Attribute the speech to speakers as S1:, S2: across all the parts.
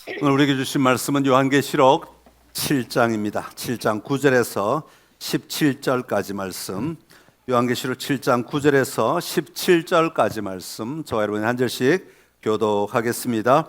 S1: 오늘 우리에게 주신 말씀은 요한계시록 7장입니다. 7장 9절에서 17절까지 말씀. 요한계시록 7장 9절에서 17절까지 말씀. 저와 여러분이 한 절씩 교독하겠습니다.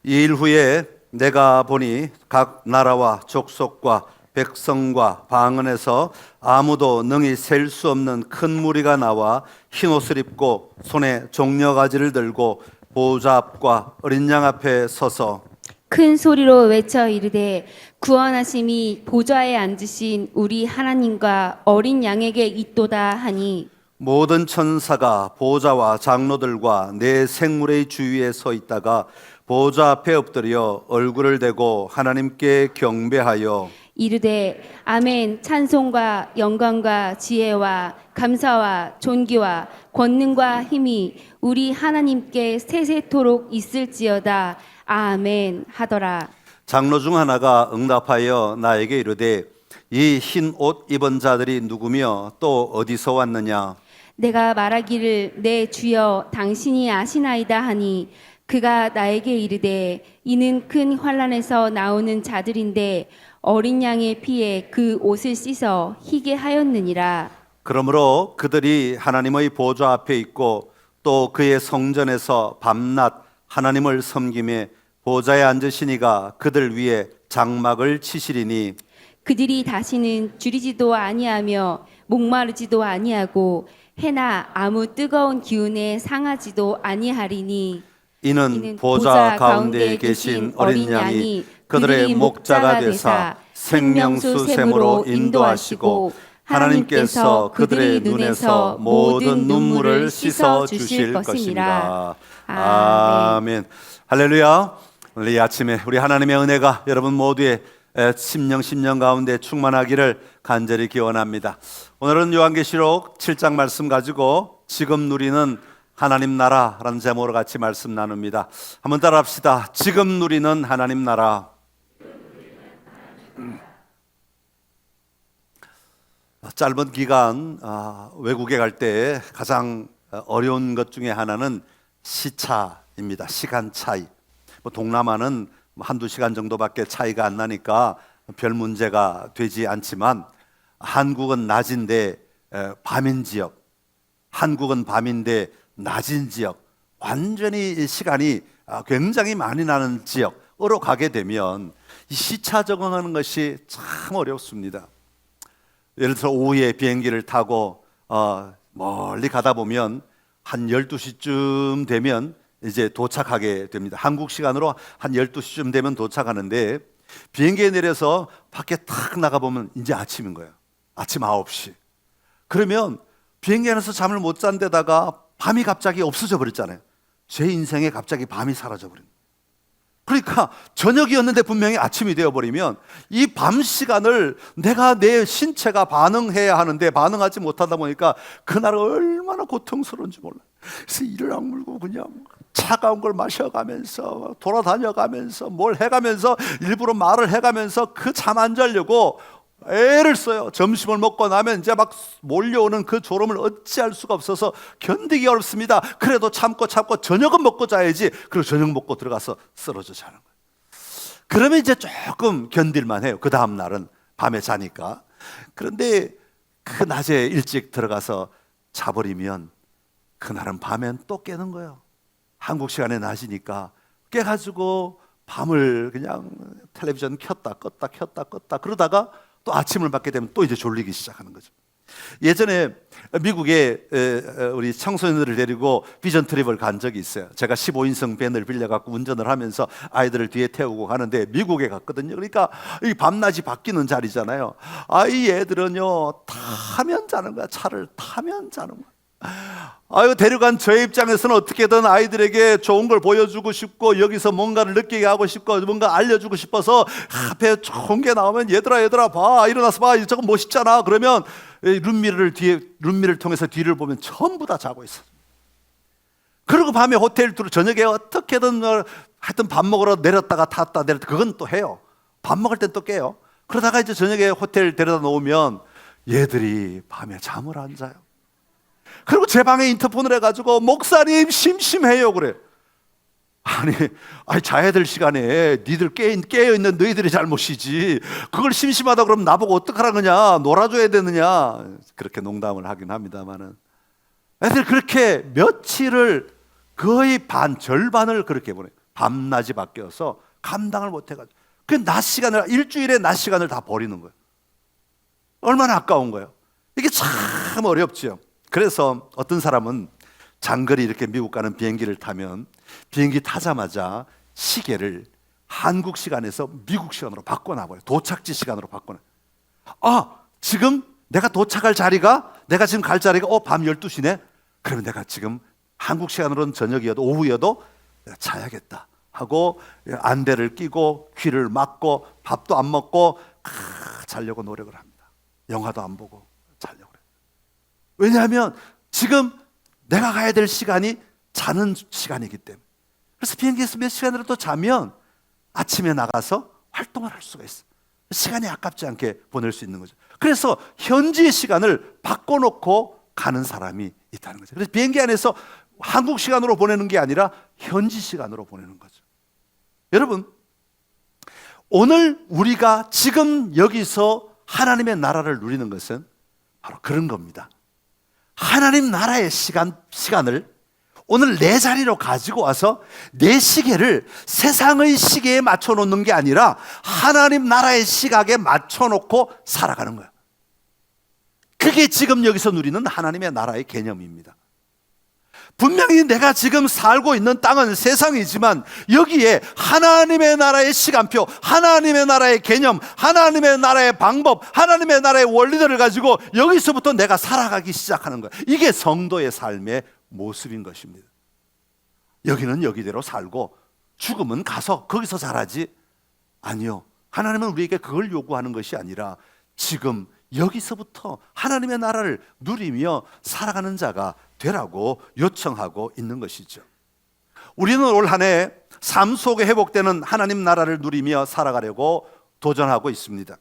S1: 이 일 후에 내가 보니 각 나라와 족속과 백성과 방언에서 아무도 능히 셀 수 없는 큰 무리가 나와 흰 옷을 입고 손에 종려가지를 들고 보좌 앞과 어린 양 앞에 서서
S2: 큰 소리로 외쳐 이르되 구원하심이 보좌에 앉으신 우리 하나님과 어린 양에게 있도다 하니
S1: 모든 천사가 보좌와 장로들과 네 생물의 주위에 서 있다가 보좌 앞에 엎드려 얼굴을 대고 하나님께 경배하여
S2: 이르되 아멘. 찬송과 영광과 지혜와 감사와 존귀와 권능과 힘이 우리 하나님께 세세토록 있을지어다. 아멘 하더라.
S1: 장로 중 하나가 응답하여 나에게 이르되 이 흰 옷 입은 자들이 누구며 또 어디서 왔느냐.
S2: 내가 말하기를 내 주여 당신이 아시나이다 하니 그가 나에게 이르되 이는 큰 환난에서 나오는 자들인데 어린 양의 피에 그 옷을 씻어 희게 하였느니라.
S1: 그러므로 그들이 하나님의 보좌 앞에 있고 또 그의 성전에서 밤낮 하나님을 섬김에 보좌에 앉으시니가 그들 위에 장막을 치시리니
S2: 그들이 다시는 줄이지도 아니하며 목마르지도 아니하고 해나 아무 뜨거운 기운에 상하지도 아니하리니
S1: 이는 보좌 가운데에 계신 어린 양이 그들의 목자가 되사 생명수 샘으로 인도하시고 하나님께서 그들의 눈에서 모든 눈물을 씻어 주실 것입니다. 아멘. 할렐루야. 오늘 이 아침에 우리 하나님의 은혜가 여러분 모두의 심령 가운데 충만하기를 간절히 기원합니다. 오늘은 요한계시록 7장 말씀 가지고 지금 누리는 하나님 나라라는 제목으로 같이 말씀 나눕니다. 한번 따라합시다. 지금 누리는 하나님 나라. 짧은 기간 외국에 갈 때 가장 어려운 것 중에 하나는 시차입니다. 시간 차이. 동남아는 한두 시간 정도밖에 차이가 안 나니까 별 문제가 되지 않지만 한국은 낮인데 밤인 지역, 한국은 밤인데 낮은 지역, 완전히 시간이 굉장히 많이 나는 지역으로 가게 되면 이 시차 적응하는 것이 참 어렵습니다. 예를 들어 오후에 비행기를 타고 멀리 가다 보면 한 12시쯤 되면 이제 도착하게 됩니다. 한국 시간으로 한 12시쯤 되면 도착하는데 비행기에 내려서 밖에 탁 나가보면 이제 아침인 거예요. 아침 9시. 그러면 비행기 안에서 잠을 못 잔 데다가 밤이 갑자기 없어져 버렸잖아요. 제 인생에 갑자기 밤이 사라져 버린 거예요. 그러니까 저녁이었는데 분명히 아침이 되어버리면 이 밤 시간을 내가 내 신체가 반응해야 하는데 반응하지 못하다 보니까 그날 얼마나 고통스러운지 몰라요. 그래서 이를 악물고 그냥 차가운 걸 마셔가면서 돌아다녀가면서 뭘 해가면서 일부러 말을 해가면서 그 잠 안 자려고 애를 써요. 점심을 먹고 나면 이제 막 몰려오는 그 졸음을 어찌할 수가 없어서 견디기 어렵습니다. 그래도 참고 저녁은 먹고 자야지. 그리고 저녁 먹고 들어가서 쓰러져 자는 거예요. 그러면 이제 조금 견딜만 해요. 그 다음 날은 밤에 자니까. 그런데 그 낮에 일찍 들어가서 자버리면 그날은 밤엔 또 깨는 거예요. 한국 시간에 낮이니까 깨가지고 밤을 그냥 텔레비전 켰다 껐다 그러다가 또 아침을 맞게 되면 또 이제 졸리기 시작하는 거죠. 예전에 미국에 우리 청소년들을 데리고 비전 트립을 간 적이 있어요. 제가 15인승 밴을 빌려갖고 운전을 하면서 아이들을 뒤에 태우고 가는데 미국에 갔거든요. 그러니까 이 밤낮이 바뀌는 자리잖아요. 이 애들은요 타면 자는 거야. 차를 타면 자는 거야. 데려간 저 입장에서는 어떻게든 아이들에게 좋은 걸 보여주고 싶고 여기서 뭔가를 느끼게 하고 싶고 뭔가 알려주고 싶어서 앞에 좋은 게 나오면 얘들아 봐, 일어나서 봐, 저거 멋있잖아. 그러면 룸미를 통해서 뒤를 보면 전부 다 자고 있어. 그리고 밤에 호텔 투어 저녁에 어떻게든 하여튼 밥 먹으러 내렸다가 탔다 내렸다 그건 또 해요. 밥 먹을 땐 또 깨요. 그러다가 이제 저녁에 호텔 데려다 놓으면 얘들이 밤에 잠을 안 자요. 그리고 제 방에 인터폰을 해가지고 목사님 심심해요 그래. 아니 자야 될 시간에 니들 깨어있는 너희들이 잘못이지, 그걸 심심하다 그러면 나보고 어떡하라 그러냐, 놀아줘야 되느냐, 그렇게 농담을 하긴 합니다만은, 애들 그렇게 며칠을 거의 절반을 그렇게 보내요. 밤낮이 바뀌어서 감당을 못해가지고 그 낮 시간을, 일주일에 낮 시간을 다 버리는 거예요. 얼마나 아까운 거예요. 이게 참 어렵죠. 그래서 어떤 사람은 장거리 이렇게 미국 가는 비행기를 타면 비행기 타자마자 시계를 한국 시간에서 미국 시간으로 바꿔놔버려요. 도착지 시간으로 바꿔놔요. 지금 내가 도착할 자리가, 내가 지금 갈 자리가 밤 12시네? 그러면 내가 지금 한국 시간으로는 저녁이어도 오후여도 내가 자야겠다 하고 안대를 끼고 귀를 막고 밥도 안 먹고 자려고 노력을 합니다. 영화도 안 보고 자려고 해요. 왜냐하면 지금 내가 가야 될 시간이 자는 시간이기 때문에. 그래서 비행기에서 몇 시간이라도 자면 아침에 나가서 활동을 할 수가 있어요. 시간이 아깝지 않게 보낼 수 있는 거죠. 그래서 현지의 시간을 바꿔놓고 가는 사람이 있다는 거죠. 그래서 비행기 안에서 한국 시간으로 보내는 게 아니라 현지 시간으로 보내는 거죠. 여러분, 오늘 우리가 지금 여기서 하나님의 나라를 누리는 것은 바로 그런 겁니다. 하나님 나라의 시간을 오늘 내 자리로 가지고 와서 내 시계를 세상의 시계에 맞춰 놓는 게 아니라 하나님 나라의 시각에 맞춰 놓고 살아가는 거예요. 그게 지금 여기서 누리는 하나님의 나라의 개념입니다. 분명히 내가 지금 살고 있는 땅은 세상이지만 여기에 하나님의 나라의 시간표, 하나님의 나라의 개념, 하나님의 나라의 방법, 하나님의 나라의 원리들을 가지고 여기서부터 내가 살아가기 시작하는 거예요. 이게 성도의 삶의 모습인 것입니다. 여기는 여기대로 살고 죽으면 가서 거기서 살아지, 아니요, 하나님은 우리에게 그걸 요구하는 것이 아니라 지금 여기서부터 하나님의 나라를 누리며 살아가는 자가 되라고 요청하고 있는 것이죠. 우리는 올 한 해 삶 속에 회복되는 하나님 나라를 누리며 살아가려고 도전하고 있습니다.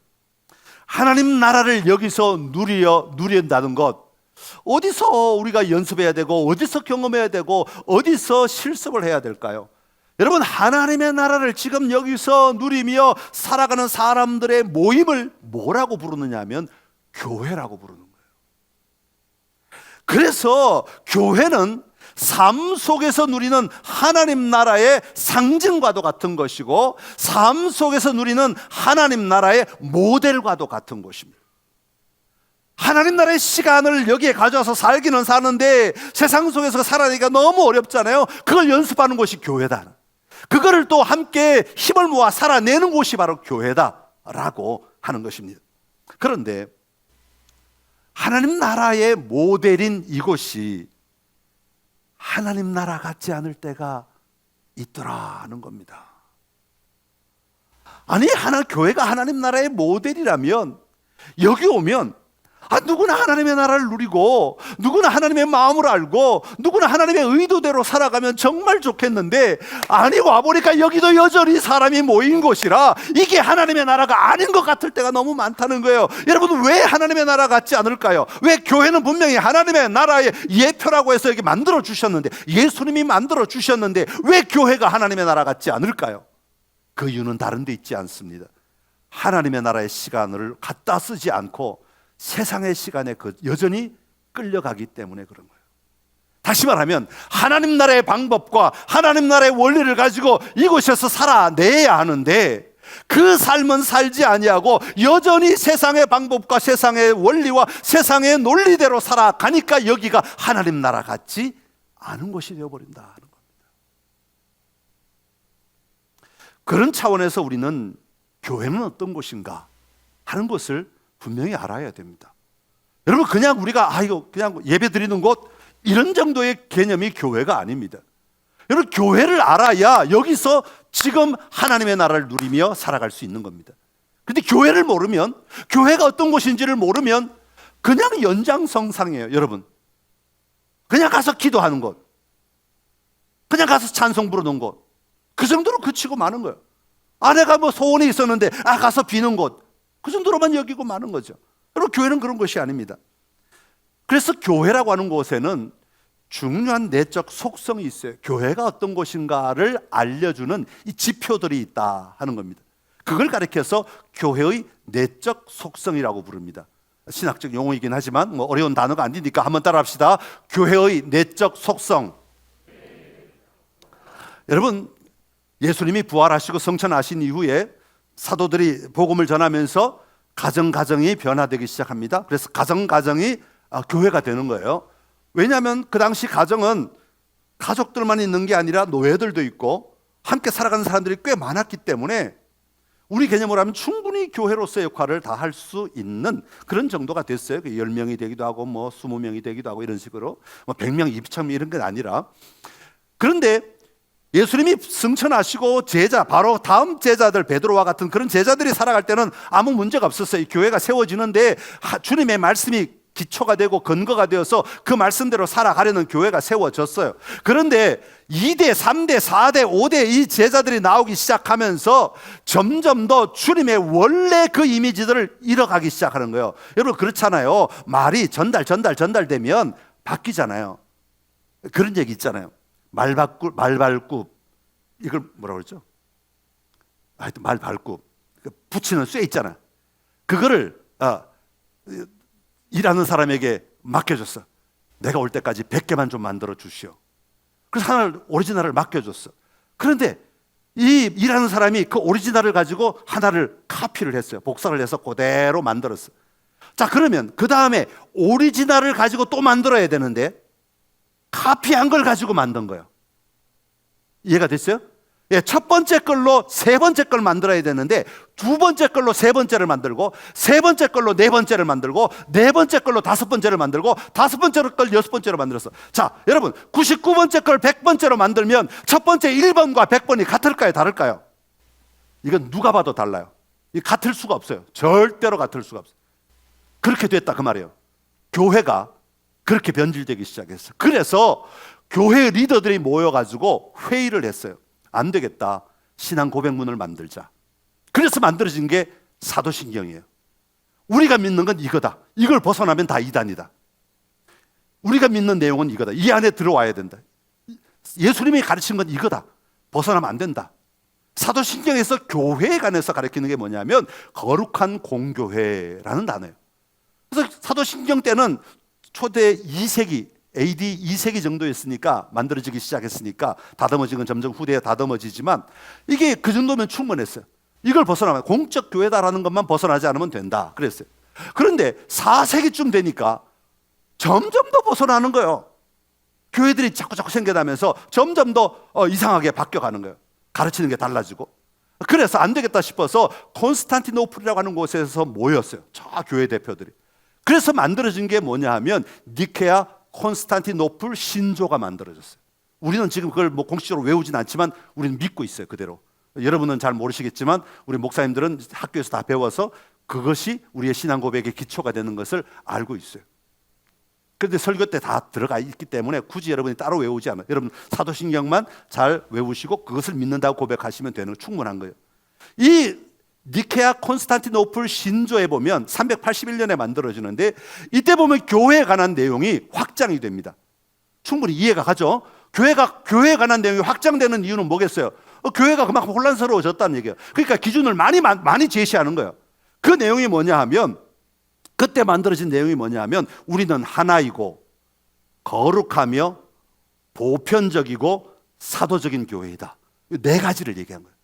S1: 하나님 나라를 여기서 누린다는 것, 어디서 우리가 연습해야 되고 어디서 경험해야 되고 어디서 실습을 해야 될까요? 여러분, 하나님의 나라를 지금 여기서 누리며 살아가는 사람들의 모임을 뭐라고 부르느냐 하면 교회라고 부르는 거예요. 그래서 교회는 삶 속에서 누리는 하나님 나라의 상징과도 같은 것이고 삶 속에서 누리는 하나님 나라의 모델과도 같은 것입니다. 하나님 나라의 시간을 여기에 가져와서 살기는 사는데 세상 속에서 살아내기가 너무 어렵잖아요. 그걸 연습하는 곳이 교회다. 그거를 또 함께 힘을 모아 살아내는 곳이 바로 교회다라고 하는 것입니다. 그런데 하나님 나라의 모델인 이곳이 하나님 나라 같지 않을 때가 있더라는 겁니다. 아니, 교회가 하나님 나라의 모델이라면 여기 오면 누구나 하나님의 나라를 누리고 누구나 하나님의 마음을 알고 누구나 하나님의 의도대로 살아가면 정말 좋겠는데, 아니 와보니까 여기도 여전히 사람이 모인 곳이라 이게 하나님의 나라가 아닌 것 같을 때가 너무 많다는 거예요. 여러분, 왜 하나님의 나라 같지 않을까요? 왜 교회는 분명히 하나님의 나라의 예표라고 해서 여기 만들어 주셨는데, 예수님이 만들어 주셨는데 왜 교회가 하나님의 나라 같지 않을까요? 그 이유는 다른 데 있지 않습니다. 하나님의 나라의 시간을 갖다 쓰지 않고 세상의 시간에 여전히 끌려가기 때문에 그런 거예요. 다시 말하면 하나님 나라의 방법과 하나님 나라의 원리를 가지고 이곳에서 살아내야 하는데 그 삶은 살지 아니하고 여전히 세상의 방법과 세상의 원리와 세상의 논리대로 살아가니까 여기가 하나님 나라 같지 않은 곳이 되어버린다는 겁니다. 그런 차원에서 우리는 교회는 어떤 곳인가 하는 것을 분명히 알아야 됩니다. 여러분, 그냥 우리가 그냥 예배 드리는 곳 이런 정도의 개념이 교회가 아닙니다. 여러분, 교회를 알아야 여기서 지금 하나님의 나라를 누리며 살아갈 수 있는 겁니다. 그런데 교회를 모르면, 교회가 어떤 곳인지를 모르면 그냥 연장성상이에요. 여러분, 그냥 가서 기도하는 곳, 그냥 가서 찬송 부르는 곳, 그 정도로 그치고 마는 거예요. 내가 소원이 있었는데 가서 비는 곳, 그 정도로만 여기고 마는 거죠. 여러분, 교회는 그런 것이 아닙니다. 그래서 교회라고 하는 곳에는 중요한 내적 속성이 있어요. 교회가 어떤 곳인가를 알려주는 이 지표들이 있다 하는 겁니다. 그걸 가리켜서 교회의 내적 속성이라고 부릅니다. 신학적 용어이긴 하지만 뭐 어려운 단어가 아니니까 한번 따라합시다. 교회의 내적 속성. 여러분, 예수님이 부활하시고 성천하신 이후에 사도들이 복음을 전하면서 가정이 변화되기 시작합니다. 그래서 가정이 교회가 되는 거예요. 왜냐하면 그 당시 가정은 가족들만 있는 게 아니라 노예들도 있고 함께 살아가는 사람들이 꽤 많았기 때문에 우리 개념으로 하면 충분히 교회로서의 역할을 다 할 수 있는 그런 정도가 됐어요. 10명이 되기도 하고 뭐 20명이 되기도 하고 이런 식으로 100명, 2,000명 이런 건 아니라. 그런데 예수님이 승천하시고 바로 다음 제자들 베드로와 같은 그런 제자들이 살아갈 때는 아무 문제가 없었어요. 교회가 세워지는데 주님의 말씀이 기초가 되고 근거가 되어서 그 말씀대로 살아가려는 교회가 세워졌어요. 그런데 2대, 3대, 4대, 5대 이 제자들이 나오기 시작하면서 점점 더 주님의 원래 그 이미지들을 잃어가기 시작하는 거예요. 여러분 그렇잖아요. 말이 전달되면 바뀌잖아요. 그런 얘기 있잖아요. 말발굽 이걸 뭐라고 그러죠? 하여튼 말발굽 붙이는 쇠 있잖아요. 그거를 일하는 사람에게 맡겨줬어. 내가 올 때까지 100개만 좀 만들어 주시오. 그래서 하나를 오리지널을 맡겨줬어. 그런데 이 일하는 사람이 그 오리지널을 가지고 하나를 카피를 했어요. 복사를 해서 그대로 만들었어. 자, 그러면 그 다음에 오리지널을 가지고 또 만들어야 되는데 카피한 걸 가지고 만든 거예요. 이해가 됐어요? 예, 첫 번째 걸로 세 번째 걸 만들어야 되는데 두 번째 걸로 세 번째를 만들고 세 번째 걸로 네 번째를 만들고 네 번째 걸로 다섯 번째를 만들고 다섯 번째 걸 여섯 번째로 만들었어. 자, 여러분 99번째 걸 100번째로 만들면 첫 번째 1번과 100번이 같을까요? 다를까요? 이건 누가 봐도 달라요. 이 같을 수가 없어요. 절대로 같을 수가 없어요. 그렇게 됐다 그 말이에요. 교회가 그렇게 변질되기 시작했어요. 그래서 교회 리더들이 모여가지고 회의를 했어요. 안 되겠다. 신앙 고백문을 만들자. 그래서 만들어진 게 사도신경이에요. 우리가 믿는 건 이거다. 이걸 벗어나면 다 이단이다. 우리가 믿는 내용은 이거다. 이 안에 들어와야 된다. 예수님이 가르친 건 이거다. 벗어나면 안 된다. 사도신경에서 교회에 관해서 가르치는 게 뭐냐면 거룩한 공교회라는 단어예요. 그래서 사도신경 때는 초대 2세기 AD 2세기 정도였으니까 만들어지기 시작했으니까 다듬어진 건 점점 후대에 다듬어지지만 이게 그 정도면 충분했어요. 이걸 벗어나면 공적 교회다라는 것만 벗어나지 않으면 된다 그랬어요. 그런데 4세기쯤 되니까 점점 더 벗어나는 거예요. 교회들이 자꾸 생겨나면서 점점 더 이상하게 바뀌어가는 거예요. 가르치는 게 달라지고. 그래서 안 되겠다 싶어서 콘스탄티노플이라고 하는 곳에서 모였어요. 저 교회 대표들이. 그래서 만들어진 게 뭐냐 하면 니케아 콘스탄티노플 신조가 만들어졌어요. 우리는 지금 그걸 뭐 공식적으로 외우진 않지만 우리는 믿고 있어요. 그대로. 여러분은 잘 모르시겠지만 우리 목사님들은 학교에서 다 배워서 그것이 우리의 신앙 고백의 기초가 되는 것을 알고 있어요. 그런데 설교 때 다 들어가 있기 때문에 굳이 여러분이 따로 외우지 않아요. 여러분 사도신경만 잘 외우시고 그것을 믿는다고 고백하시면 되는 충분한 거예요. 이 니케아 콘스탄티노플 신조에 보면 381년에 만들어지는데 이때 보면 교회에 관한 내용이 확장이 됩니다. 충분히 이해가 가죠? 교회에 관한 내용이 확장되는 이유는 뭐겠어요? 교회가 그만큼 혼란스러워졌다는 얘기예요. 그러니까 기준을 많이 제시하는 거예요. 그 내용이 뭐냐 하면 그때 만들어진 내용이 뭐냐 하면 우리는 하나이고 거룩하며 보편적이고 사도적인 교회이다. 이 네 가지를 얘기한 거예요.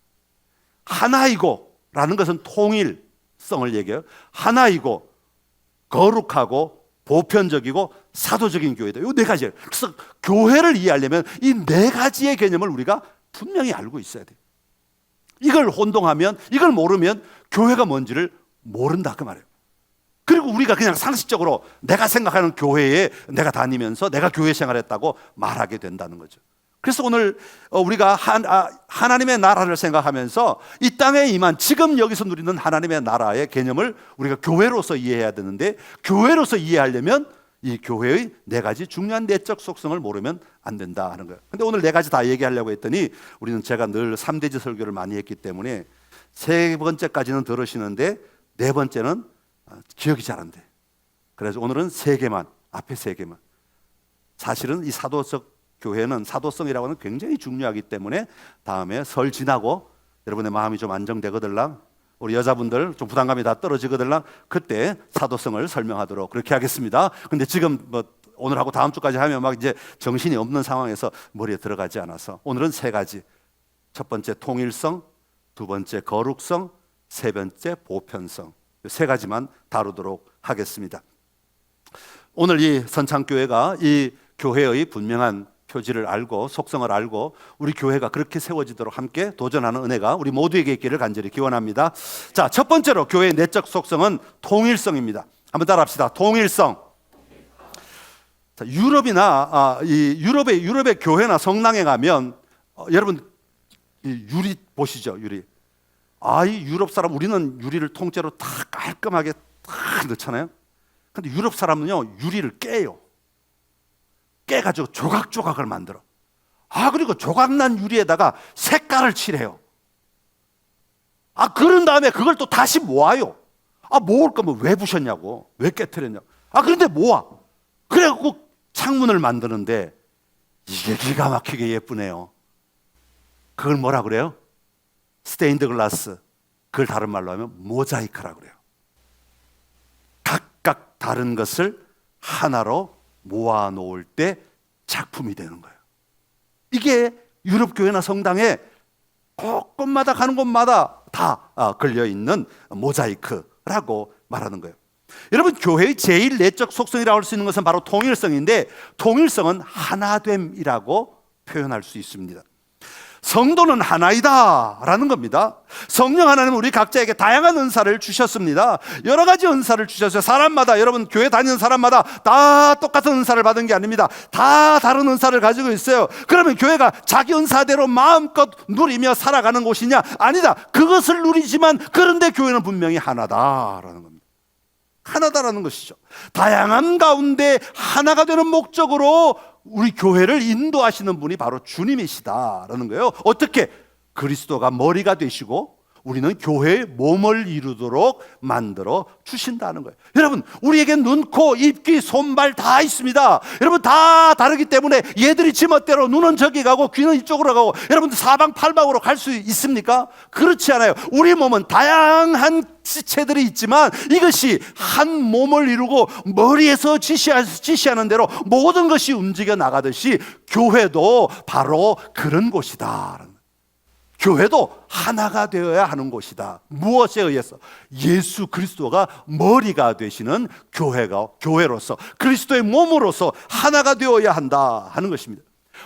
S1: 하나이고 라는 것은 통일성을 얘기해요. 하나이고 거룩하고 보편적이고 사도적인 교회다. 이 네 가지예요. 그래서 교회를 이해하려면 이 네 가지의 개념을 우리가 분명히 알고 있어야 돼요. 이걸 혼동하면, 이걸 모르면 교회가 뭔지를 모른다 그 말이에요. 그리고 우리가 그냥 상식적으로 내가 생각하는 교회에 내가 다니면서 내가 교회 생활했다고 말하게 된다는 거죠. 그래서 오늘 우리가 하나님의 나라를 생각하면서 이 땅에 임한 지금 여기서 누리는 하나님의 나라의 개념을 우리가 교회로서 이해해야 되는데 교회로서 이해하려면 이 교회의 네 가지 중요한 내적 속성을 모르면 안 된다 하는 거예요. 근데 오늘 네 가지 다 얘기하려고 했더니 우리는 제가 늘 3대지 설교를 많이 했기 때문에 세 번째까지는 들으시는데 네 번째는 기억이 잘 안 돼. 그래서 오늘은 세 개만, 앞에 세 개만. 사실은 이 사도적 교회는 사도성이라고 하는 굉장히 중요하기 때문에 다음에 설 지나고 여러분의 마음이 좀 안정되거들랑 우리 여자분들 좀 부담감이 다 떨어지거들랑 그때 사도성을 설명하도록 그렇게 하겠습니다. 근데 지금 뭐 오늘하고 다음 주까지 하면 막 이제 정신이 없는 상황에서 머리에 들어가지 않아서 오늘은 세 가지. 첫 번째 통일성, 두 번째 거룩성, 세 번째 보편성. 세 가지만 다루도록 하겠습니다. 오늘 이 선창교회가 이 교회의 분명한 표지를 알고 속성을 알고 우리 교회가 그렇게 세워지도록 함께 도전하는 은혜가 우리 모두에게 있기를 간절히 기원합니다. 자, 첫 번째로 교회의 내적 속성은 통일성입니다. 한번 따라합시다. 통일성. 자, 유럽의 교회나 성당에 가면 여러분 이 유리 보시죠, 유리. 이 유럽 사람 우리는 유리를 통째로 다 깔끔하게 다 넣잖아요. 근데 유럽 사람은요 유리를 깨요. 깨가지고 조각조각을 만들어. 그리고 조각난 유리에다가 색깔을 칠해요. 그런 다음에 그걸 또 다시 모아요. 모을 거면 왜 부셨냐고, 왜 깨트렸냐고. 그런데 모아. 그래갖고 창문을 만드는데 이게 기가 막히게 예쁘네요. 그걸 뭐라 그래요? 스테인드 글라스. 그걸 다른 말로 하면 모자이크라고 그래요. 각각 다른 것을 하나로 모아놓을 때 작품이 되는 거예요. 이게 유럽 교회나 성당에 곳곳마다 가는 곳마다 다 걸려있는 모자이크라고 말하는 거예요. 여러분, 교회의 제일 내적 속성이라고 할 수 있는 것은 바로 통일성인데 통일성은 하나됨이라고 표현할 수 있습니다. 성도는 하나이다 라는 겁니다. 성령 하나님은 우리 각자에게 다양한 은사를 주셨습니다. 여러 가지 은사를 주셨어요. 사람마다, 여러분 교회 다니는 사람마다 다 똑같은 은사를 받은 게 아닙니다. 다 다른 은사를 가지고 있어요. 그러면 교회가 자기 은사대로 마음껏 누리며 살아가는 곳이냐? 아니다. 그것을 누리지만 그런데 교회는 분명히 하나다라는 겁니다. 하나다라는 것이죠. 다양한 가운데 하나가 되는 목적으로 우리 교회를 인도하시는 분이 바로 주님이시다라는 거예요. 어떻게? 그리스도가 머리가 되시고 우리는 교회의 몸을 이루도록 만들어 주신다는 거예요. 여러분, 우리에게 눈, 코, 입, 귀, 손발 다 있습니다. 여러분, 다 다르기 때문에 얘들이 지멋대로 눈은 저기 가고 귀는 이쪽으로 가고 여러분들 사방팔방으로 갈 수 있습니까? 그렇지 않아요. 우리 몸은 다양한 지체들이 있지만 이것이 한 몸을 이루고 머리에서 지시하는 대로 모든 것이 움직여 나가듯이 교회도 바로 그런 곳이다. 교회도 하나가 되어야 하는 곳이다. 무엇에 의해서? 예수 그리스도가 머리가 되시는 교회로서 그리스도의 몸으로서 하나가 되어야 한다 하는 것입니다.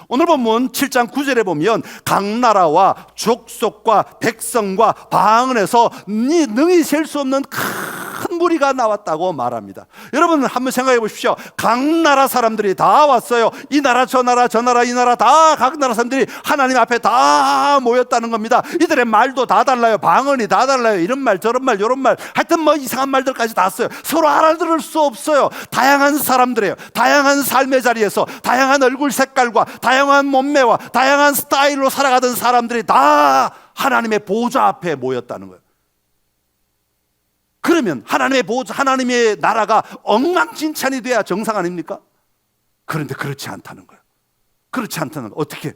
S1: 오늘 본문 7장 9절에 보면 각 나라와 족속과 백성과 방언에서 능히 셀 수 없는 큰 무리가 나왔다고 말합니다. 여러분 한번 생각해 보십시오. 각 나라 사람들이 다 왔어요. 이 나라 저 나라 저 나라 이 나라 다 각 나라 사람들이 하나님 앞에 다 모였다는 겁니다. 이들의 말도 다 달라요. 방언이 다 달라요. 이런 말 저런 말 이런 말 하여튼 뭐 이상한 말들까지 다 써요. 서로 알아들을 수 없어요. 다양한 사람들이에요. 다양한 삶의 자리에서 다양한 얼굴 색깔과 다양한 몸매와 다양한 스타일로 살아가던 사람들이 다 하나님의 보좌 앞에 모였다는 거예요. 그러면 하나님의 보좌, 하나님의 나라가 엉망진창이 돼야 정상 아닙니까? 그런데 그렇지 않다는 거예요. 그렇지 않다는 거예요. 어떻게?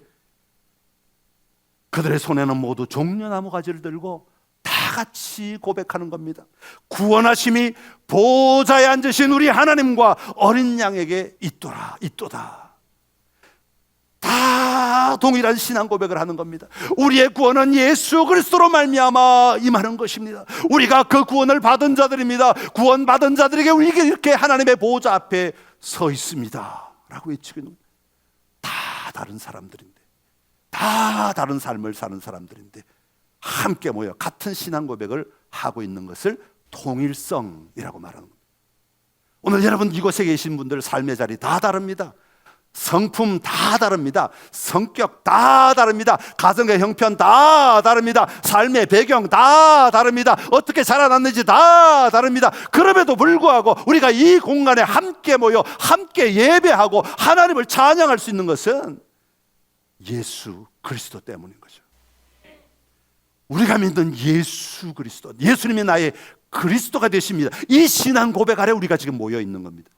S1: 그들의 손에는 모두 종려나무 가지를 들고 다 같이 고백하는 겁니다. 구원하심이 보좌에 앉으신 우리 하나님과 어린 양에게 있도다. 다 동일한 신앙 고백을 하는 겁니다. 우리의 구원은 예수 그리스도로 말미암아 임하는 것입니다. 우리가 그 구원을 받은 자들입니다. 구원받은 자들에게 우리가 이렇게 하나님의 보좌 앞에 서 있습니다 라고 외치고 있는 겁니다. 다 다른 사람들인데, 다 다른 삶을 사는 사람들인데 함께 모여 같은 신앙 고백을 하고 있는 것을 통일성이라고 말하는 겁니다. 오늘 여러분 이곳에 계신 분들 삶의 자리 다 다릅니다. 성품 다 다릅니다. 성격 다 다릅니다. 가정의 형편 다 다릅니다. 삶의 배경 다 다릅니다. 어떻게 자라났는지 다 다릅니다. 그럼에도 불구하고 우리가 이 공간에 함께 모여 함께 예배하고 하나님을 찬양할 수 있는 것은 예수 그리스도 때문인 거죠. 우리가 믿는 예수 그리스도, 예수님이 나의 그리스도가 되십니다. 이 신앙 고백 아래 우리가 지금 모여 있는 겁니다.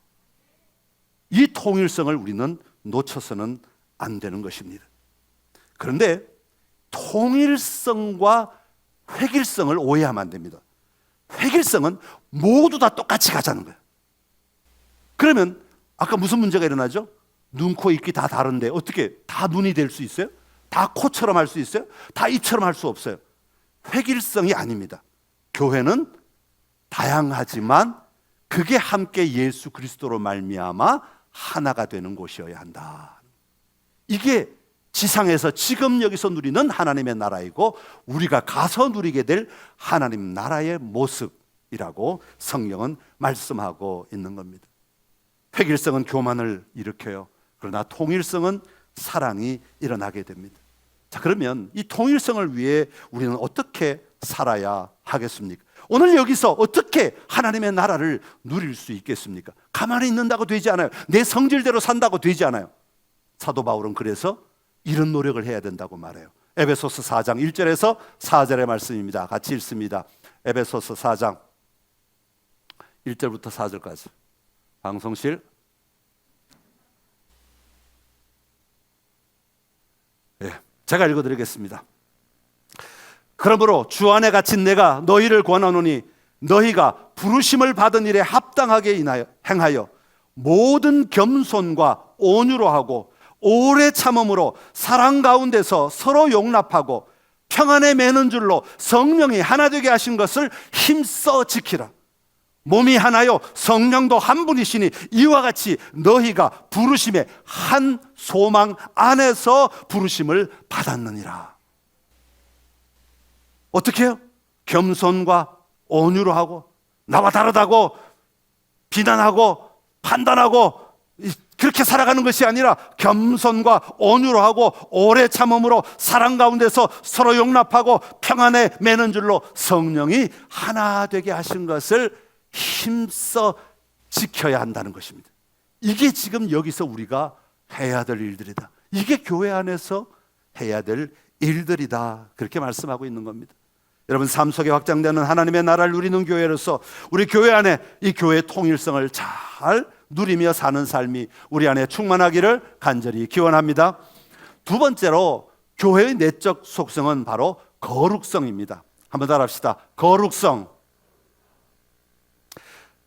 S1: 이 통일성을 우리는 놓쳐서는 안 되는 것입니다. 그런데 통일성과 획일성을 오해하면 안 됩니다. 획일성은 모두 다 똑같이 가자는 거예요. 그러면 아까 무슨 문제가 일어나죠? 눈, 코, 입기 다 다른데 어떻게 다 눈이 될 수 있어요? 다 코처럼 할 수 있어요? 다 입처럼 할 수 없어요. 획일성이 아닙니다. 교회는 다양하지만 그게 함께 예수 그리스도로 말미암아 하나가 되는 곳이어야 한다. 이게 지상에서 지금 여기서 누리는 하나님의 나라이고 우리가 가서 누리게 될 하나님 나라의 모습이라고 성경은 말씀하고 있는 겁니다. 획일성은 교만을 일으켜요. 그러나 통일성은 사랑이 일어나게 됩니다. 자, 그러면 이 통일성을 위해 우리는 어떻게 살아야 하겠습니까? 오늘 여기서 어떻게 하나님의 나라를 누릴 수 있겠습니까? 가만히 있는다고 되지 않아요. 내 성질대로 산다고 되지 않아요. 사도 바울은 그래서 이런 노력을 해야 된다고 말해요. 에베소서 4장 1절에서 4절의 말씀입니다. 같이 읽습니다. 에베소서 4장 1절부터 4절까지. 방송실. 제가 읽어드리겠습니다. 그러므로 주 안에 갇힌 내가 너희를 권하노니 너희가 부르심을 받은 일에 합당하게 행하여 모든 겸손과 온유로 하고 오래 참음으로 사랑 가운데서 서로 용납하고 평안에 매는 줄로 성령이 하나 되게 하신 것을 힘써 지키라. 몸이 하나요 성령도 한 분이시니 이와 같이 너희가 부르심의 한 소망 안에서 부르심을 받았느니라. 어떻게 해요? 겸손과 온유로 하고 나와 다르다고 비난하고 판단하고 그렇게 살아가는 것이 아니라 겸손과 온유로 하고 오래 참음으로 사랑 가운데서 서로 용납하고 평안에 매는 줄로 성령이 하나 되게 하신 것을 힘써 지켜야 한다는 것입니다. 이게 지금 여기서 우리가 해야 될 일들이다. 이게 교회 안에서 해야 될 일들이다. 그렇게 말씀하고 있는 겁니다. 여러분, 삶 속에 확장되는 하나님의 나라를 누리는 교회로서 우리 교회 안에 이 교회의 통일성을 잘 누리며 사는 삶이 우리 안에 충만하기를 간절히 기원합니다. 두 번째로 교회의 내적 속성은 바로 거룩성입니다. 한번 따라합시다. 거룩성.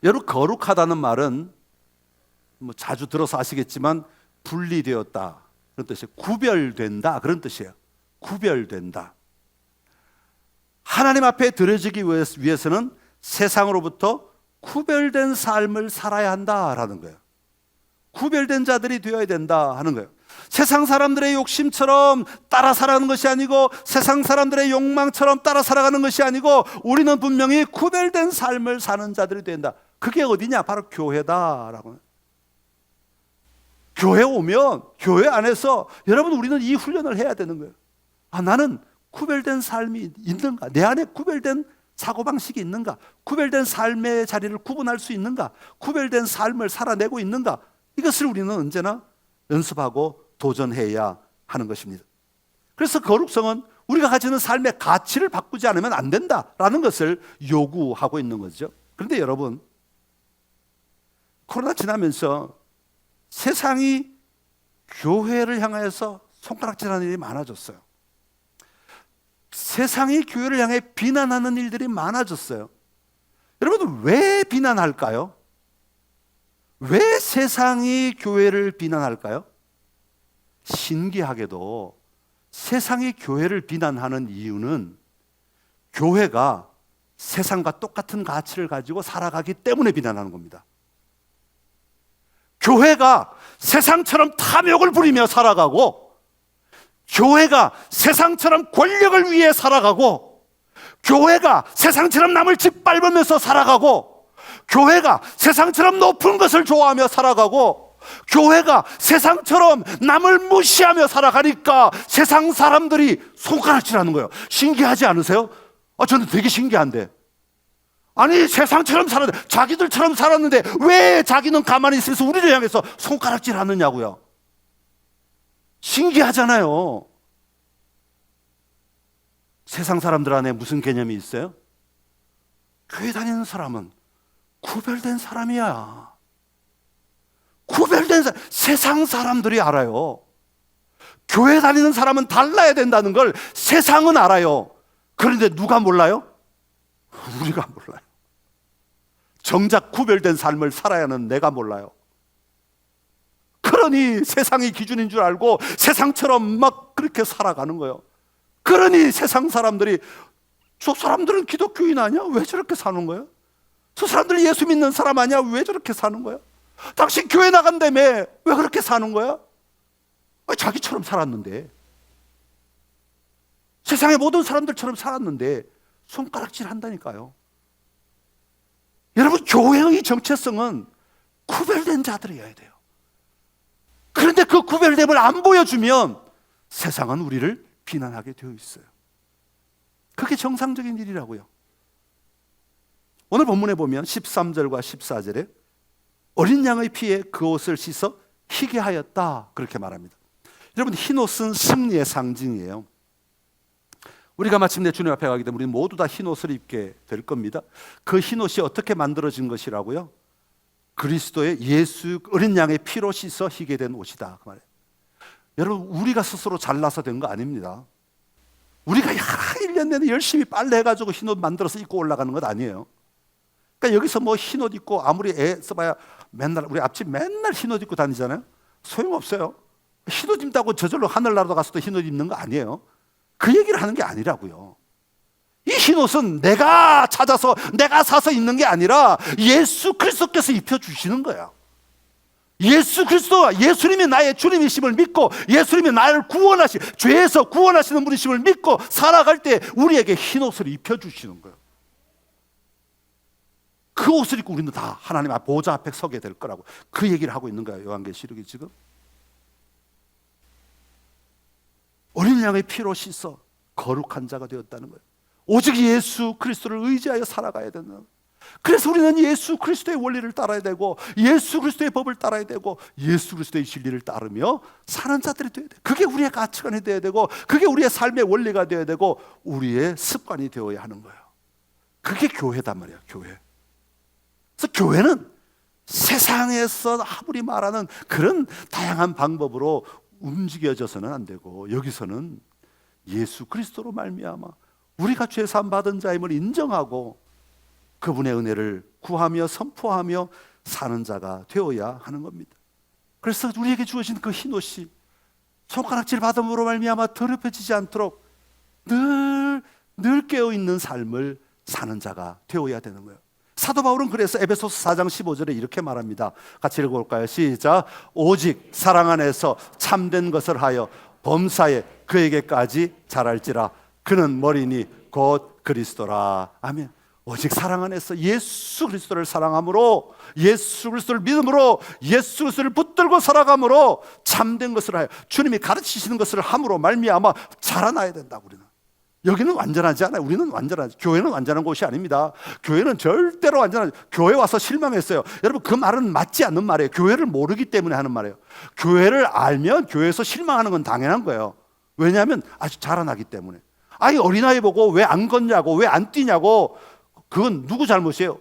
S1: 여러분, 거룩하다는 말은 자주 들어서 아시겠지만 분리되었다 그런 뜻이에요. 구별된다 그런 뜻이에요. 구별된다. 하나님 앞에 드려지기 위해서는 세상으로부터 구별된 삶을 살아야 한다라는 거예요. 구별된 자들이 되어야 된다 하는 거예요. 세상 사람들의 욕심처럼 따라 살아가는 것이 아니고 세상 사람들의 욕망처럼 따라 살아가는 것이 아니고 우리는 분명히 구별된 삶을 사는 자들이 된다. 그게 어디냐? 바로 교회다라고. 교회 오면 교회 안에서 여러분 우리는 이 훈련을 해야 되는 거예요. 아, 나는 구별된 삶이 있는가? 내 안에 구별된 사고방식이 있는가? 구별된 삶의 자리를 구분할 수 있는가? 구별된 삶을 살아내고 있는가? 이것을 우리는 언제나 연습하고 도전해야 하는 것입니다. 그래서 거룩성은 우리가 가지는 삶의 가치를 바꾸지 않으면 안 된다라는 것을 요구하고 있는 거죠. 그런데 여러분, 코로나 지나면서 세상이 교회를 향해서 손가락질하는 일이 많아졌어요. 세상이 교회를 향해 비난하는 일들이 많아졌어요. 여러분, 왜 비난할까요? 왜 세상이 교회를 비난할까요? 신기하게도 세상이 교회를 비난하는 이유는 교회가 세상과 똑같은 가치를 가지고 살아가기 때문에 비난하는 겁니다. 교회가 세상처럼 탐욕을 부리며 살아가고 교회가 세상처럼 권력을 위해 살아가고 교회가 세상처럼 남을 짓밟으면서 살아가고 교회가 세상처럼 높은 것을 좋아하며 살아가고 교회가 세상처럼 남을 무시하며 살아가니까 세상 사람들이 손가락질하는 거예요. 신기하지 않으세요? 저는 되게 신기한데, 아니 세상처럼 살았는데 자기들처럼 살았는데 왜 자기는 가만히 있어서 우리를 향해서 손가락질 하느냐고요. 신기하잖아요. 세상 사람들 안에 무슨 개념이 있어요? 교회 다니는 사람은 구별된 사람이야. 구별된 세상 사람들이 알아요. 교회 다니는 사람은 달라야 된다는 걸 세상은 알아요. 그런데 누가 몰라요? 우리가 몰라요. 정작 구별된 삶을 살아야 하는 내가 몰라요. 그러니 세상이 기준인 줄 알고 세상처럼 막 그렇게 살아가는 거예요. 그러니 세상 사람들이 저 사람들은 기독교인 아니야? 왜 저렇게 사는 거예요? 저 사람들 예수 믿는 사람 아니야? 왜 저렇게 사는 거야? 당신 교회 나간다며 왜 그렇게 사는 거야? 자기처럼 살았는데, 세상의 모든 사람들처럼 살았는데 손가락질 한다니까요. 여러분, 교회의 정체성은 구별된 자들이어야 돼요. 그런데 그 구별됨을 안 보여주면 세상은 우리를 비난하게 되어 있어요. 그게 정상적인 일이라고요. 오늘 본문에 보면 13절과 14절에 어린 양의 피에 그 옷을 씻어 희게 하였다, 그렇게 말합니다. 여러분, 흰 옷은 승리의 상징이에요. 우리가 마침내 주님 앞에 가게 되면 우리 모두 다 흰 옷을 입게 될 겁니다. 그 흰 옷이 어떻게 만들어진 것이라고요? 그리스도의 예수 어린 양의 피로 씻어 희게 된 옷이다, 그 말이에요. 여러분, 우리가 스스로 잘나서 된 거 아닙니다. 우리가 1년 내내 열심히 빨래해가지고 흰 옷 만들어서 입고 올라가는 것 아니에요. 그러니까 여기서 뭐 흰 옷 입고 아무리 애 써봐야 맨날, 우리 앞집 맨날 흰 옷 입고 다니잖아요. 소용없어요. 흰 옷 입다고 저절로 하늘나라도 가서도 흰 옷 입는 거 아니에요. 그 얘기를 하는 게 아니라고요. 이 흰 옷은 내가 찾아서 내가 사서 입는 게 아니라 예수 그리스도께서 입혀주시는 거예요. 예수 그리스도, 예수님이 나의 주님이심을 믿고 예수님이 나를 죄에서 구원하시는 분이심을 믿고 살아갈 때 우리에게 흰 옷을 입혀주시는 거예요. 그 옷을 입고 우리는 다 하나님 앞 보좌 앞에 서게 될 거라고 그 얘기를 하고 있는 거예요. 요한계시록이 지금 어린 양의 피로 씻어 거룩한 자가 되었다는 거예요. 오직 예수 그리스도를 의지하여 살아가야 된다는 거예요. 그래서 우리는 예수 그리스도의 원리를 따라야 되고 예수 그리스도의 법을 따라야 되고 예수 그리스도의 진리를 따르며 사는 자들이 되어야 돼요. 그게 우리의 가치관이 되어야 되고 그게 우리의 삶의 원리가 되어야 되고 우리의 습관이 되어야 하는 거예요. 그게 교회단 말이에요. 교회. 그래서 교회는 세상에서 아무리 말하는 그런 다양한 방법으로 움직여져서는 안 되고 여기서는 예수 그리스도로 말미암아 우리가 죄 사함 받은 자임을 인정하고 그분의 은혜를 구하며 선포하며 사는 자가 되어야 하는 겁니다. 그래서 우리에게 주어진 그 흰옷이 손가락질 받음으로 말미암아 더럽혀지지 않도록 늘 깨어있는 삶을 사는 자가 되어야 되는 거예요. 사도 바울은 그래서 에베소서 4장 15절에 이렇게 말합니다. 같이 읽어볼까요? 시작. 오직 사랑 안에서 참된 것을 하여 범사에 그에게까지 자랄지라. 그는 머리니 곧 그리스도라. 아멘. 오직 사랑 안에서 예수 그리스도를 사랑함으로 예수 그리스도를 믿음으로 예수 그리스도를 붙들고 살아감으로 참된 것을 하여 주님이 가르치시는 것을 함으로 말미암아 자라나야 된다. 우리는 여기는 완전하지 않아요. 우리는 완전하지. 교회는 완전한 곳이 아닙니다. 교회는 절대로 완전하지. 교회 와서 실망했어요. 여러분, 그 말은 맞지 않는 말이에요. 교회를 모르기 때문에 하는 말이에요. 교회를 알면 교회에서 실망하는 건 당연한 거예요. 왜냐하면 아주 자라나기 때문에. 아이 어린아이 보고 왜 안 걷냐고 왜 안 뛰냐고 그건 누구 잘못이에요?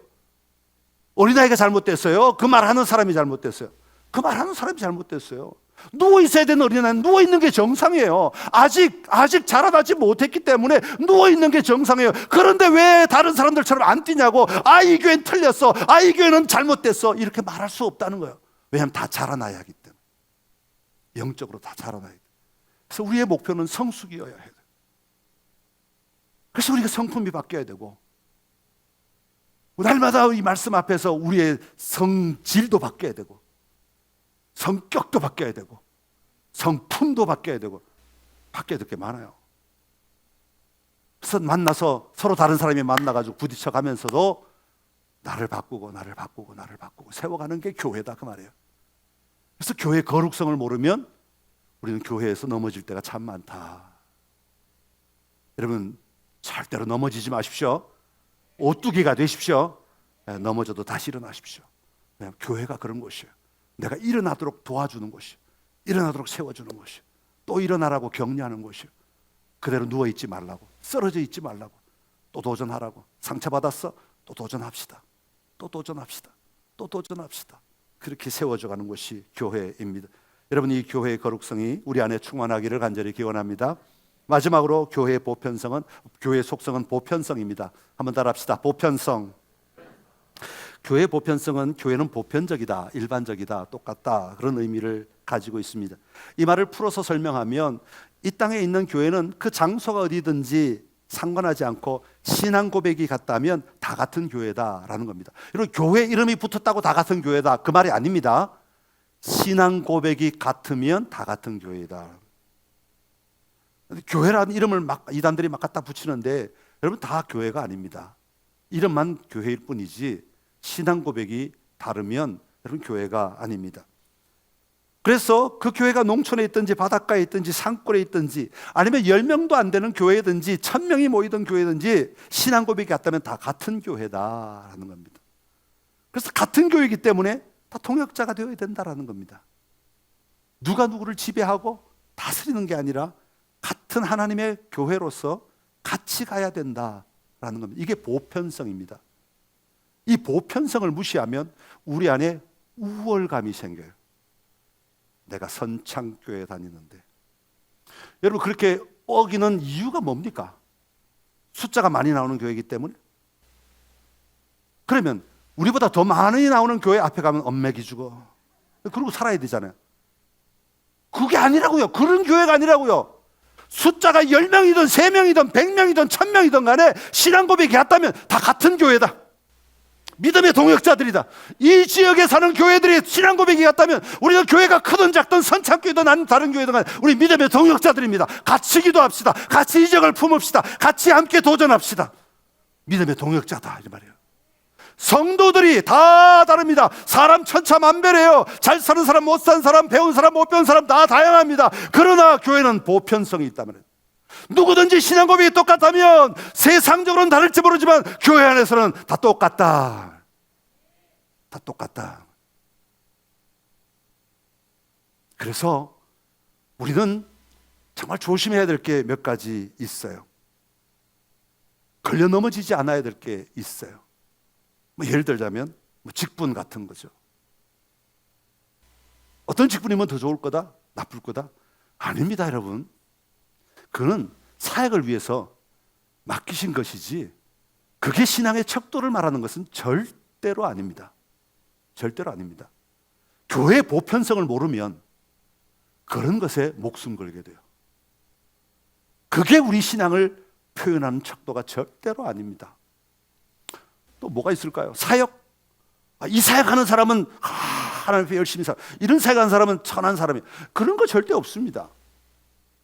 S1: 어린아이가 잘못됐어요? 그 말하는 사람이 잘못됐어요? 그 말하는 사람이 잘못됐어요. 누워 있어야 되는 어린아이는 누워 있는 게 정상이에요. 아직 자라나지 못했기 때문에 누워 있는 게 정상이에요. 그런데 왜 다른 사람들처럼 안 뛰냐고 이 교회는 틀렸어, 이 교회는 잘못됐어 이렇게 말할 수 없다는 거예요. 왜냐하면 다 자라나야 하기 때문에. 영적으로 다 자라나야 돼요. 그래서 우리의 목표는 성숙이어야 해요. 그래서 우리가 성품이 바뀌어야 되고 날마다 이 말씀 앞에서 우리의 성질도 바뀌어야 되고 성격도 바뀌어야 되고 성품도 바뀌어야 되고 바뀌어야 될 게 많아요. 그래서 만나서 서로 다른 사람이 만나가지고 부딪혀 가면서도 나를 바꾸고 세워가는 게 교회다 그 말이에요. 그래서 교회 거룩성을 모르면 우리는 교회에서 넘어질 때가 참 많다. 여러분 절대로 넘어지지 마십시오. 오뚜기가 되십시오. 넘어져도 다시 일어나십시오. 왜냐하면 교회가 그런 곳이에요. 내가 일어나도록 도와주는 곳이에요. 일어나도록 세워주는 곳이에요. 또 일어나라고 격려하는 곳이에요. 그대로 누워있지 말라고, 쓰러져 있지 말라고, 또 도전하라고. 상처받았어? 또 도전합시다. 또 도전합시다. 또 도전합시다. 그렇게 세워져 가는 것이 교회입니다. 여러분, 이 교회의 거룩성이 우리 안에 충만하기를 간절히 기원합니다. 마지막으로 교회의 보편성은, 교회의 속성은 보편성입니다. 한번 따라합시다. 보편성. 교회의 보편성은, 교회는 보편적이다, 일반적이다, 똑같다, 그런 의미를 가지고 있습니다. 이 말을 풀어서 설명하면 이 땅에 있는 교회는 그 장소가 어디든지 상관하지 않고 신앙 고백이 같다면 다 같은 교회다라는 겁니다. 여러분, 교회 이름이 붙었다고 다 같은 교회다, 그 말이 아닙니다. 신앙 고백이 같으면 다 같은 교회다. 교회라는 이름을 막 이단들이 막 갖다 붙이는데 여러분, 다 교회가 아닙니다. 이름만 교회일 뿐이지 신앙 고백이 다르면 여러분, 교회가 아닙니다. 그래서 그 교회가 농촌에 있든지 바닷가에 있든지 산골에 있든지 아니면 10명도 안 되는 교회든지 1000명이 모이던 교회든지 신앙 고백이 같다면 다 같은 교회다라는 겁니다. 그래서 같은 교회이기 때문에 다 통역자가 되어야 된다라는 겁니다. 누가 누구를 지배하고 다스리는 게 아니라 같은 하나님의 교회로서 같이 가야 된다라는 겁니다. 이게 보편성입니다. 이 보편성을 무시하면 우리 안에 우월감이 생겨요. 내가 선창교회 다니는데. 여러분, 그렇게 어기는 이유가 뭡니까? 숫자가 많이 나오는 교회이기 때문에. 그러면 우리보다 더 많이 나오는 교회 앞에 가면 얽매기 주고 그러고 살아야 되잖아요. 그게 아니라고요. 그런 교회가 아니라고요. 숫자가 10명이든 3명이든 100명이든 1000명이든 간에 신앙 고백이 같다면 다 같은 교회다. 믿음의 동역자들이다. 이 지역에 사는 교회들이 신앙 고백이 같다면 우리는 교회가 크든 작든 선창교회든 아니면 다른 교회든 간에 우리 믿음의 동역자들입니다. 같이 기도합시다. 같이 이적을 품읍시다. 같이 함께 도전합시다. 믿음의 동역자다, 이 말이에요. 성도들이 다 다릅니다. 사람 천차만별해요. 잘 사는 사람, 못 사는 사람, 배운 사람, 못 배운 사람 다 다양합니다. 그러나 교회는 보편성이 있단 말이에요. 누구든지 신앙 고백이 똑같다면 세상적으로는 다를지 모르지만 교회 안에서는 다 똑같다. 다 똑같다. 그래서 우리는 정말 조심해야 될 게 몇 가지 있어요. 걸려 넘어지지 않아야 될 게 있어요. 예를 들자면 직분 같은 거죠. 어떤 직분이면 더 좋을 거다? 나쁠 거다? 아닙니다, 여러분. 그는 사역을 위해서 맡기신 것이지 그게 신앙의 척도를 말하는 것은 절대로 아닙니다. 절대로 아닙니다. 교회의 보편성을 모르면 그런 것에 목숨 걸게 돼요. 그게 우리 신앙을 표현하는 척도가 절대로 아닙니다. 또 뭐가 있을까요? 사역. 이 사역하는 사람은 하나님 앞에 열심히 살아. 이런 사역하는 사람은 천한 사람이에요. 그런 거 절대 없습니다.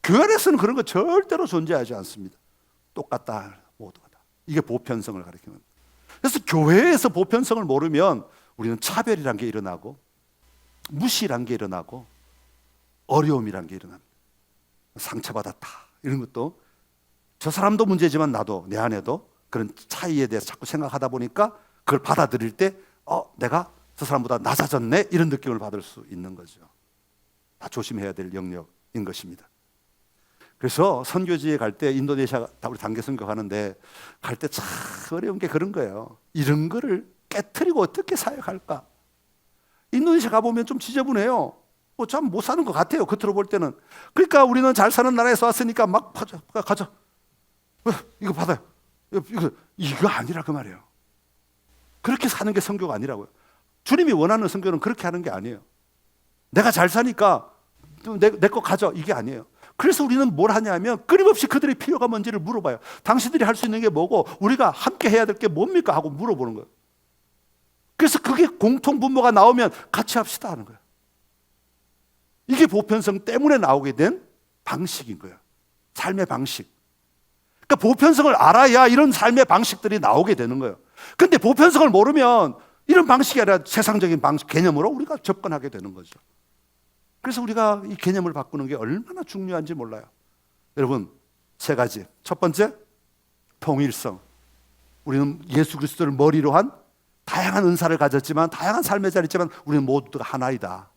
S1: 교회 안에서는 그런 거 절대로 존재하지 않습니다. 똑같다, 모두가 다. 이게 보편성을 가리키는 겁니다. 그래서 교회에서 보편성을 모르면 우리는 차별이란 게 일어나고 무시란 게 일어나고 어려움이란 게 일어납니다. 상처받았다, 이런 것도 저 사람도 문제지만 나도 내 안에도 그런 차이에 대해서 자꾸 생각하다 보니까 그걸 받아들일 때 내가 저 사람보다 낮아졌네, 이런 느낌을 받을 수 있는 거죠. 다 조심해야 될 영역인 것입니다. 그래서 선교지에 갈 때 인도네시아 우리 단계 선교 가는데 갈 때 참 어려운 게 그런 거예요. 이런 거를 깨트리고 어떻게 사역할까? 인도네시아 가보면 좀 지저분해요. 참 못 사는 것 같아요, 겉으로 볼 때는. 그러니까 우리는 잘 사는 나라에서 왔으니까 막 가자. 이거 받아요. 이거 아니라 그 말이에요. 그렇게 사는 게 선교가 아니라고요. 주님이 원하는 선교는 그렇게 하는 게 아니에요. 내가 잘 사니까 내 거 가져, 이게 아니에요. 그래서 우리는 뭘 하냐면 끊임없이 그들의 필요가 뭔지를 물어봐요. 당신들이 할 수 있는 게 뭐고 우리가 함께 해야 될 게 뭡니까 하고 물어보는 거예요. 그래서 그게 공통분모가 나오면 같이 합시다 하는 거예요. 이게 보편성 때문에 나오게 된 방식인 거예요. 삶의 방식. 그러니까 보편성을 알아야 이런 삶의 방식들이 나오게 되는 거예요. 근데 보편성을 모르면 이런 방식이 아니라 세상적인 방식, 개념으로 우리가 접근하게 되는 거죠. 그래서 우리가 이 개념을 바꾸는 게 얼마나 중요한지 몰라요. 여러분, 세 가지. 첫 번째, 통일성. 우리는 예수 그리스도를 머리로 한 다양한 은사를 가졌지만, 다양한 삶의 자리에 있지만 우리는 모두가 하나이다.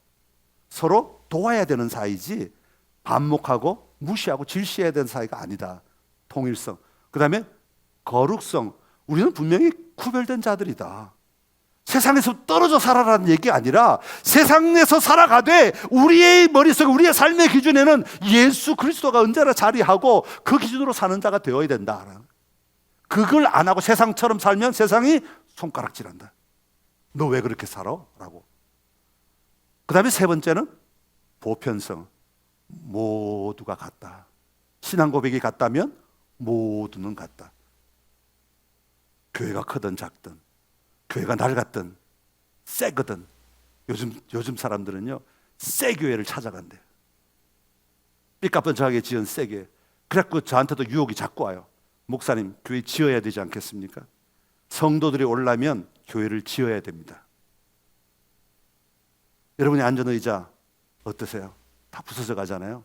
S1: 서로 도와야 되는 사이지 반목하고 무시하고 질시해야 되는 사이가 아니다. 통일성. 그 다음에 거룩성. 우리는 분명히 구별된 자들이다. 세상에서 떨어져 살아라는 얘기가 아니라 세상에서 살아가되 우리의 머릿속에 우리의 삶의 기준에는 예수 그리스도가 언제나 자리하고 그 기준으로 사는 자가 되어야 된다. 그걸 안 하고 세상처럼 살면 세상이 손가락질한다. 너 왜 그렇게 살아? 라고. 그 다음에 세 번째는 보편성. 모두가 같다. 신앙 고백이 같다면 모두는 같다. 교회가 크든 작든, 교회가 낡았든 세거든. 요즘 사람들은요 새 교회를 찾아간대. 삐까뻔쩍하게 지은 새 교회. 그래갖고 저한테도 유혹이 자꾸 와요. 목사님, 교회 지어야 되지 않겠습니까? 성도들이 오려면 교회를 지어야 됩니다. 여러분이 앉은 의자 어떠세요? 다 부서져 가잖아요.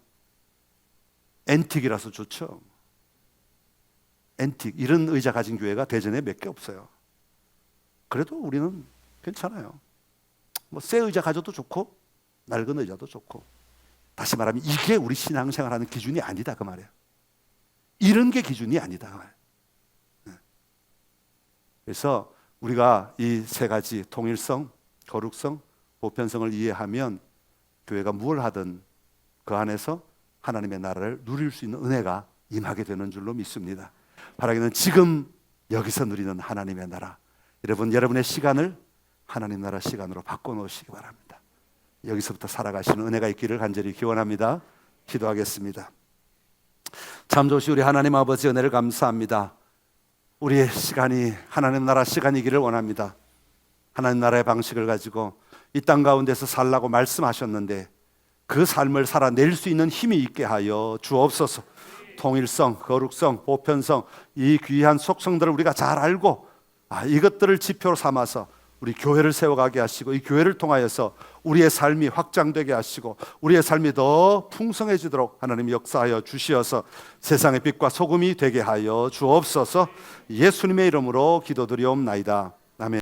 S1: 앤틱이라서 좋죠. 앤틱, 이런 의자 가진 교회가 대전에 몇 개 없어요. 그래도 우리는 괜찮아요. 뭐 새 의자 가져도 좋고 낡은 의자도 좋고. 다시 말하면 이게 우리 신앙생활하는 기준이 아니다 그 말이에요. 이런 게 기준이 아니다 그 말이에요. 그래서 우리가 이 세 가지 통일성, 거룩성, 보편성을 이해하면 교회가 무엇을 하든 그 안에서 하나님의 나라를 누릴 수 있는 은혜가 임하게 되는 줄로 믿습니다. 바라기는 지금 여기서 누리는 하나님의 나라, 여러분의 시간을 하나님 나라 시간으로 바꿔놓으시기 바랍니다. 여기서부터 살아가시는 은혜가 있기를 간절히 기원합니다. 기도하겠습니다. 참 좋으시 우리 하나님 아버지 은혜를 감사합니다. 우리의 시간이 하나님 나라 시간이기를 원합니다. 하나님 나라의 방식을 가지고 이 땅 가운데서 살라고 말씀하셨는데 그 삶을 살아낼 수 있는 힘이 있게 하여 주옵소서. 통일성, 거룩성, 보편성, 이 귀한 속성들을 우리가 잘 알고 이것들을 지표로 삼아서 우리 교회를 세워가게 하시고 이 교회를 통하여서 우리의 삶이 확장되게 하시고 우리의 삶이 더 풍성해지도록 하나님 역사하여 주시어서 세상의 빛과 소금이 되게 하여 주옵소서. 예수님의 이름으로 기도드리옵나이다.